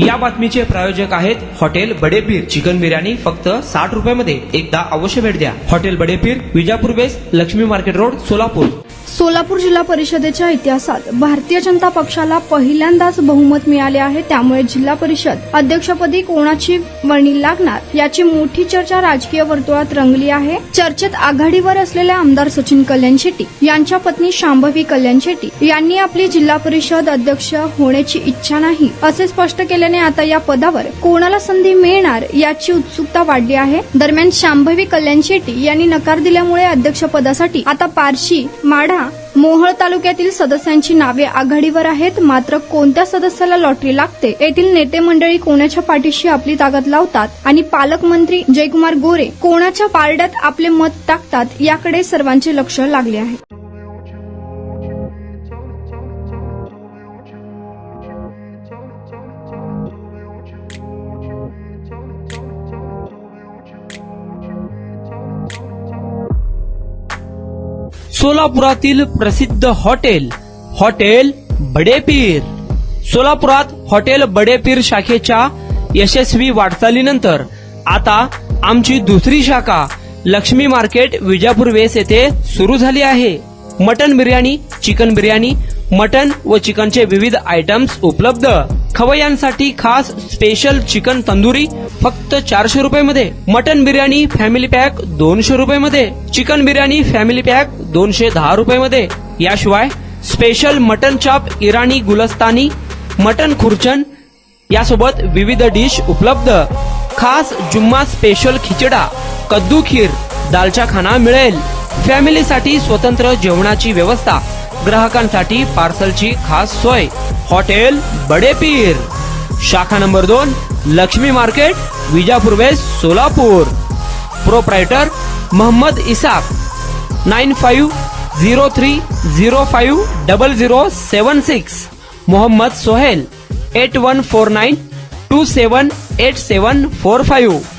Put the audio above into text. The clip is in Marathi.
या बातमीचे प्रायोजक आहेत हॉटेल बडेपीर. चिकन बिर्याणी फक्त 60 रुपयामध्ये. एकदा अवश्य भेट द्या. Hotel Badepir, Vijapur west, Laxmi market road, Solapur. Solapur जिल्हा परिषदेच्या इतिहासात भारतीय जनता पक्षाला पहिल्यांदाच बहुमत मिळाले आहे. त्यामुळे जिल्हा परिषद अध्यक्षपदी कोणाची वर्णी लागणार याची मोठी चर्चा राजकीय वर्तुळात रंगली आहे. चर्चेत आघाडीवर असलेल्या आमदार सचिन कल्याण शेट्टी यांच्या पत्नी शांभवी कल्याण शेट्टी यांनी आपली जिल्हा परिषद अध्यक्ष होण्याची इच्छा नाही असे स्पष्ट केल्याने आता या पदावर कोणाला संधी मिळणार याची उत्सुकता वाढली आहे. दरम्यान शांभवी कल्याण शेट्टी यांनी नकार दिल्यामुळे अध्यक्षपदासाठी आता पारशी, माढा, मोहोळ तालुक्यातील सदस्यांची नावे आघाडीवर आहेत. मात्र कोणत्या सदस्याला लॉटरी लागते, येथील नेते मंडळी कोणाच्या पाठीशी आपली ताकद लावतात आणि पालकमंत्री जयकुमार गोरे कोणाच्या पारड्यात आपले मत टाकतात याकडे सर्वांचे लक्ष लागले आहे. सोलापुरातील प्रसिद्ध हॉटेल हॉटेल बडेपीर. सोलापुरात हॉटेल बडेपीर शाखेच्या यशस्वी वाटचालीनंतर आता आमची दुसरी शाखा लक्ष्मी मार्केट, विजापूर वेस्ट येथे सुरू झाली आहे. Mutton biryani, chicken biryani, mutton व चिकनचे विविध आयटम्स उपलब्ध. खवय्यांसाठी खास स्पेशल चिकन तंदुरी फक्त 400 रुपयामध्ये. मटन बिर्याणी फॅमिली पॅक 200 रुपयामध्ये. चिकन बिर्याणी फॅमिली पॅक 210 रुपयामध्ये. याशिवाय स्पेशल मटन चाप, इराणी गुलस्तानी, मटन खुर्चन यासोबत विविध डिश उपलब्ध. खास जुम्मा स्पेशल खिचडा, कद्दू खीर, दालचा खाना मिळेल. फॅमिलीसाठी स्वतंत्र जेवणाची व्यवस्था, ग्राहकांसाठी पार्सलची खास सोय. हॉटेल बडेपीर, शाखा number 2, Laxmi market, Vijapur west, Solapur. Proprietor Mohammad Isaq. 9503050076. Mohammad Sohail. 8149278745.